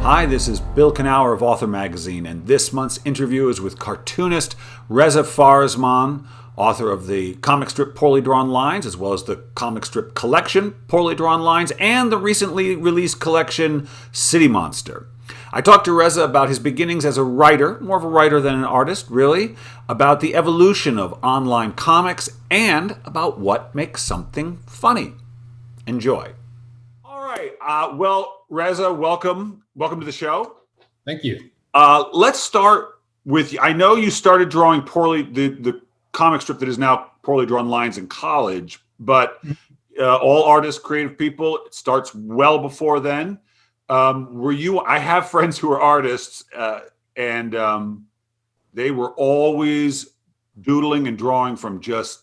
Hi, this is Bill Kenower of Author Magazine, and this month's interview is with cartoonist Reza Farazmand, author of the comic strip Poorly Drawn Lines, as well as the comic strip collection Poorly Drawn Lines, and the recently released collection City Monster. I talked to Reza about his beginnings as a writer, more of a writer than an artist, really, about the evolution of online comics, and about what makes something funny. Enjoy. All right. Well, Reza, welcome to the show. Thank you. Let's start with, I know you started drawing the comic strip that is now Poorly Drawn Lines in college, but all artists, creative people, it starts well before then. I have friends who are artists, and they were always doodling and drawing from just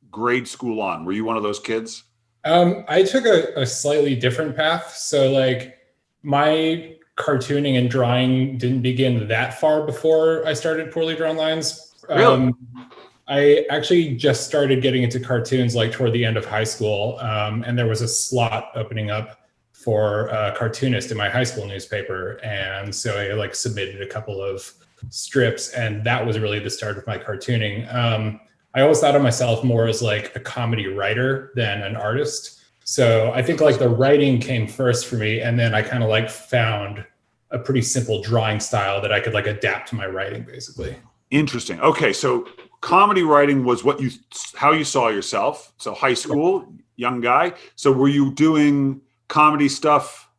grade school on. Were you one of those kids? I took a slightly different path. So like my cartooning and drawing didn't begin that far before I started Poorly Drawn Lines. Really? I actually just started getting into cartoons like toward the end of high school. And there was a slot opening up for a cartoonist in my high school newspaper. And so I like submitted a couple of strips, and that was really the start of my cartooning. I always thought of myself more as like a comedy writer than an artist. So I think like the writing came first for me, and then I kind of like found a pretty simple drawing style that I could like adapt to my writing, basically. Interesting. Okay, so comedy writing was how you saw yourself. So high school, young guy. So were you doing comedy stuff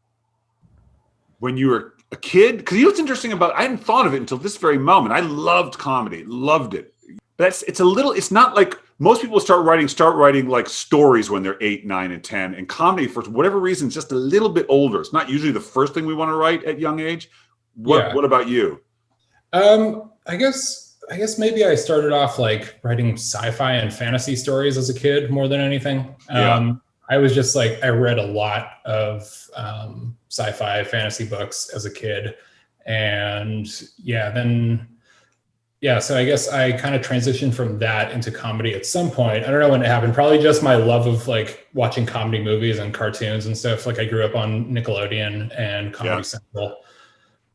when you were a kid? Because you know what's interesting about, I hadn't thought of it until this very moment. I loved comedy, loved it. But it's not like most people start writing like stories when they're 8, 9, and 10. And comedy, for whatever reason, is just a little bit older. It's not usually the first thing we want to write at young age. What about you? I guess maybe I started off like writing sci-fi and fantasy stories as a kid more than anything. I was just like, I read a lot of sci-fi fantasy books as a kid. And so I guess I kind of transitioned from that into comedy at some point. I don't know when it happened. Probably just my love of like watching comedy movies and cartoons and stuff. Like I grew up on Nickelodeon and Comedy Central.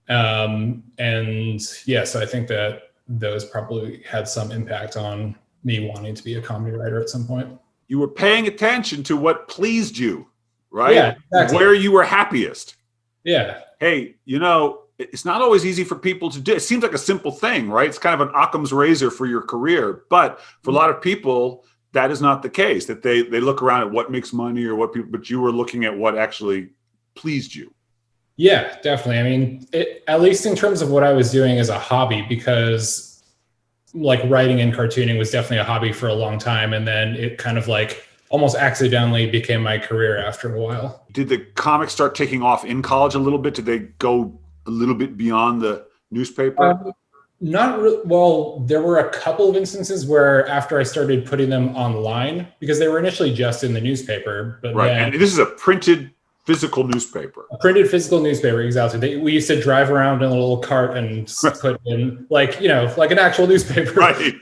So I think that those probably had some impact on me wanting to be a comedy writer at some point. You were paying attention to what pleased you, right? Yeah, exactly. Where you were happiest. Yeah. Hey, it's not always easy for people to do. It seems like a simple thing, right? It's kind of an Occam's razor for your career. But for a lot of people, that is not the case, that they look around at what makes money or but you were looking at what actually pleased you. Yeah, definitely. I mean, at least in terms of what I was doing as a hobby, because like writing and cartooning was definitely a hobby for a long time. And then it kind of like almost accidentally became my career after a while. Did the comics start taking off in college a little bit? Did they go a little bit beyond the newspaper? Well, there were a couple of instances where after I started putting them online, because they were initially just in the newspaper. But right, and this is a printed physical newspaper. A printed physical newspaper, exactly. We used to drive around in a little cart and put in like an actual newspaper. Right.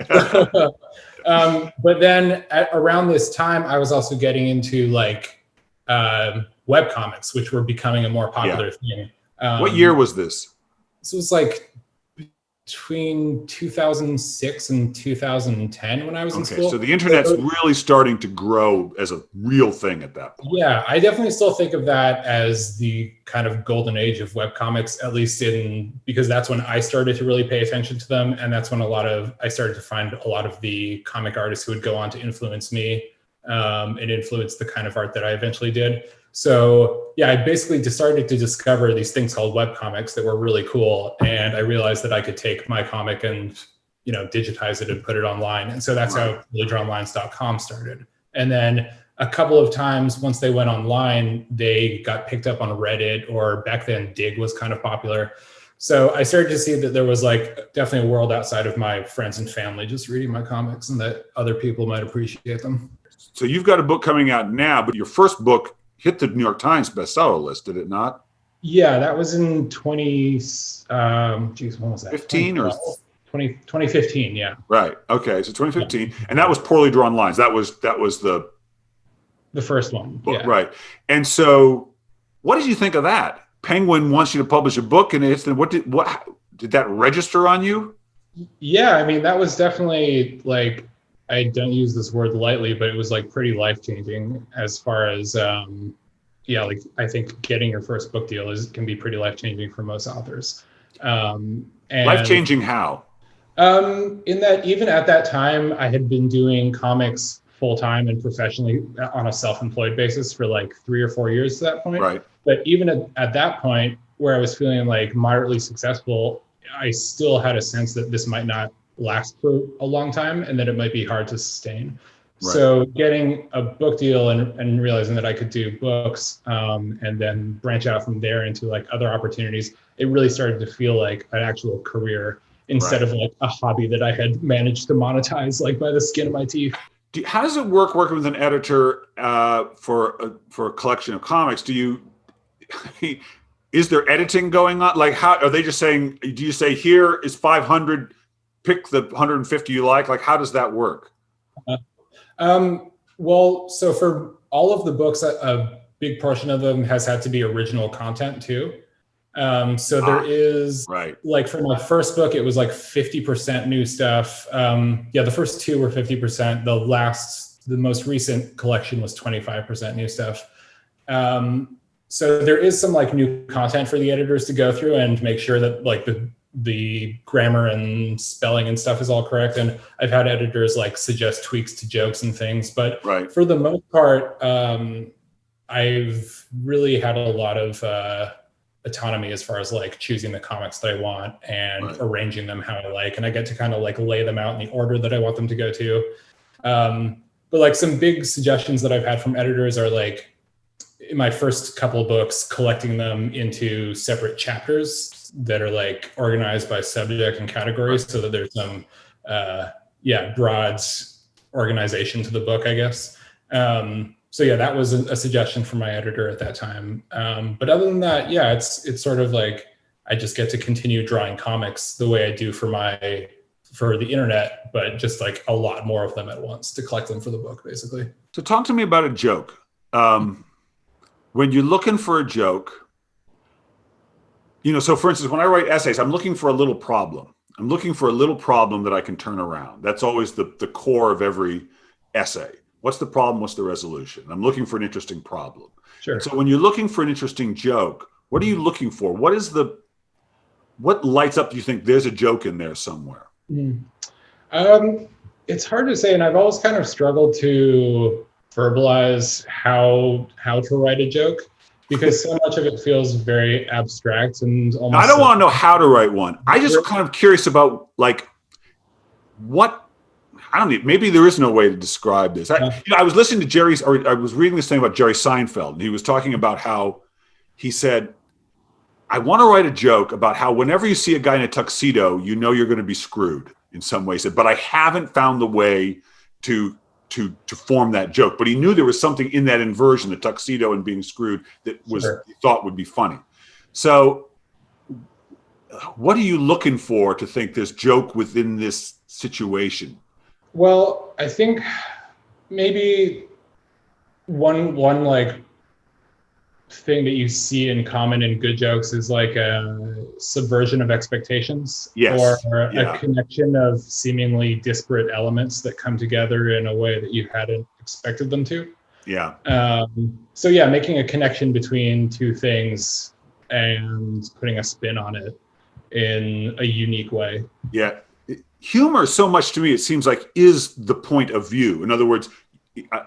But then around this time, I was also getting into like webcomics, which were becoming a more popular thing. What year was this? This was like between 2006 and 2010 when I was in school. So the internet's really starting to grow as a real thing at that point. Yeah, I definitely still think of that as the kind of golden age of webcomics, at least because that's when I started to really pay attention to them. And that's when I started to find a lot of the comic artists who would go on to influence me and influence the kind of art that I eventually did. So I basically started to discover these things called webcomics that were really cool. And I realized that I could take my comic and, digitize it and put it online. And so that's how PoorlyDrawnLines.com started. And then a couple of times once they went online, they got picked up on Reddit, or back then Dig was kind of popular. So I started to see that there was like definitely a world outside of my friends and family just reading my comics, and that other people might appreciate them. So you've got a book coming out now, but your first book hit the New York Times bestseller list, did it not? Yeah, that was in when was that? 15 or 2015, yeah. Right. Okay. So 2015. And that was Poorly Drawn Lines. That was the first one. book, Yeah. right. And so what did you think of that? Penguin wants you to publish a book, and it's what did that register on you? Yeah, I mean, that was definitely like, I don't use this word lightly, but it was like pretty life-changing as far as, yeah, like I think getting your first book deal can be pretty life-changing for most authors. And Life-changing how? in that even at that time, I had been doing comics full-time and professionally on a self-employed basis for like 3 or 4 years to that point. Right. But even at that point, where I was feeling like moderately successful, I still had a sense that this might not last for a long time and that it might be hard to sustain. Right. So getting a book deal and realizing that I could do books and then branch out from there into like other opportunities, it really started to feel like an actual career instead of like a hobby that I had managed to monetize like by the skin of my teeth. How does it work working with an editor for a collection of comics? Is there editing going on? Like, how are they just saying? Do you say here is 500? Pick the 150 you like. Like, how does that work? Well, so for all of the books, a big portion of them has had to be original content too. So there is, right. Like for my first book, it was like 50% new stuff. Yeah, the first two were 50%. The most recent collection was 25% new stuff. So there is some like new content for the editors to go through and make sure that like the grammar and spelling and stuff is all correct. And I've had editors like suggest tweaks to jokes and things, but for the most part, I've really had a lot of autonomy as far as like choosing the comics that I want and arranging them how I like, and I get to kind of like lay them out in the order that I want them to go to. But like some big suggestions that I've had from editors are like, in my first couple of books, collecting them into separate chapters that are like organized by subject and category so that there's some, broad organization to the book, I guess. So yeah, that was a suggestion from my editor at that time. But other than that, yeah, it's sort of like, I just get to continue drawing comics the way I do for the internet, but just like a lot more of them at once to collect them for the book, basically. So talk to me about a joke. When you're looking for a joke, so for instance, when I write essays, I'm looking for a little problem. I'm looking for a little problem that I can turn around. That's always the core of every essay. What's the problem? What's the resolution? I'm looking for an interesting problem. Sure. So when you're looking for an interesting joke, what are you looking for? What lights up, do you think there's a joke in there somewhere? It's hard to say. And I've always kind of struggled to verbalize how to write a joke because so much of it feels very abstract and almost. I don't want to know how to write one. I just kind of curious about like what, I don't know, maybe there is no way to describe this. I was listening to I was reading this thing about Jerry Seinfeld, and he was talking about how he said, I want to write a joke about how whenever you see a guy in a tuxedo, you know you're going to be screwed in some way. He said, but I haven't found the way to form that joke. But he knew there was something in that inversion, the tuxedo and being screwed, that he thought would be funny. So what are you looking for to think there's joke within this situation? Well, I think maybe one like thing that you see in common in good jokes is like a subversion of expectations, or a connection of seemingly disparate elements that come together in a way that you hadn't expected them to. Yeah. So yeah, making a connection between two things and putting a spin on it in a unique way. Yeah. Humor, so much to me, it seems like, is the point of view. In other words,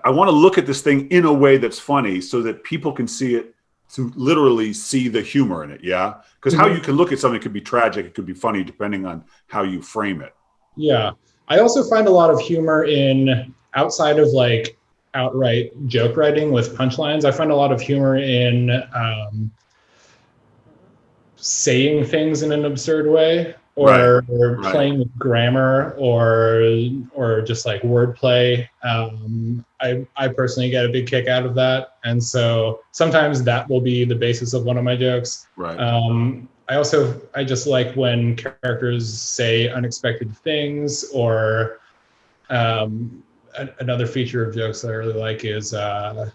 I want to look at this thing in a way that's funny so that people can see it, to literally see the humor in it. Yeah. Because how you can look at something could be tragic, it could be funny, depending on how you frame it. Yeah. I also find a lot of humor in, outside of like outright joke writing with punchlines, I find a lot of humor in saying things in an absurd way, or playing with grammar, or just like wordplay. I personally get a big kick out of that, and so sometimes that will be the basis of one of my jokes. Right. I just like when characters say unexpected things, or another feature of jokes that I really like is how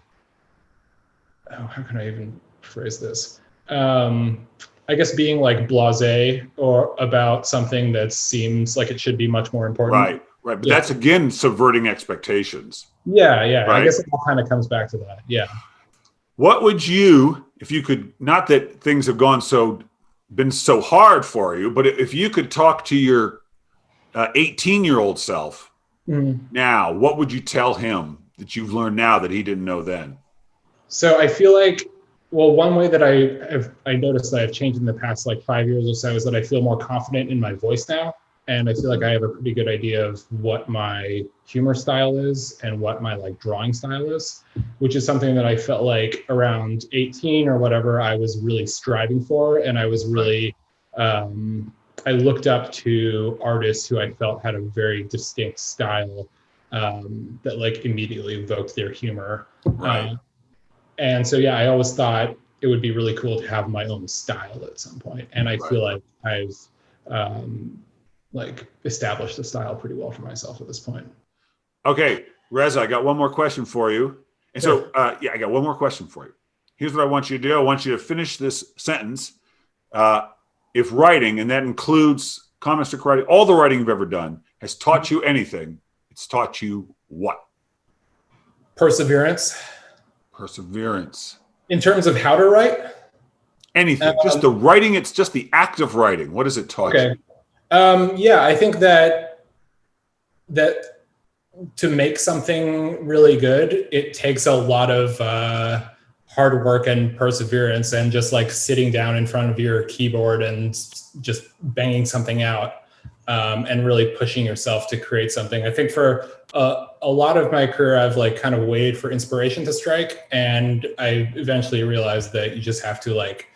can I even phrase this? I guess being like blasé or about something that seems like it should be much more important. Right. But that's again subverting expectations. Yeah. I Right. guess it all kind of comes back to that. Yeah. What would you, if you could, not that things have been so hard for you, but if you could talk to your 18-year-old self now, what would you tell him that you've learned now that he didn't know then? So I feel like, well, one way that I noticed that I've changed in the past like 5 years or so is that I feel more confident in my voice now. And I feel like I have a pretty good idea of what my humor style is and what my like drawing style is, which is something that I felt like around 18 or whatever, I was really striving for. And I was really, I looked up to artists who I felt had a very distinct style that like immediately evoked their humor. Right. And so, yeah, I always thought it would be really cool to have my own style at some point. And I feel like I've like established a style pretty well for myself at this point. Okay, Reza, I got one more question for you. And so, I got one more question for you. Here's what I want you to do. I want you to finish this sentence. If writing, and that includes comic strip writing, all the writing you've ever done, has taught you anything, it's taught you what? Perseverance. Perseverance. In terms of how to write? Anything. Just the writing, it's just the act of writing. What does it taught you? Yeah, I think that to make something really good, it takes a lot of hard work and perseverance and just like sitting down in front of your keyboard and just banging something out and really pushing yourself to create something. I think for a lot of my career, I've like kind of waited for inspiration to strike. And I eventually realized that you just have to like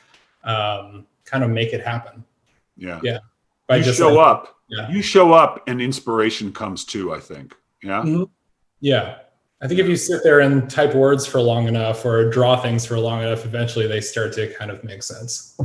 kind of make it happen. Yeah. You show up. Yeah. You show up and inspiration comes too, I think. Yeah. Mm-hmm. Yeah. I think if you sit there and type words for long enough or draw things for long enough, eventually they start to kind of make sense.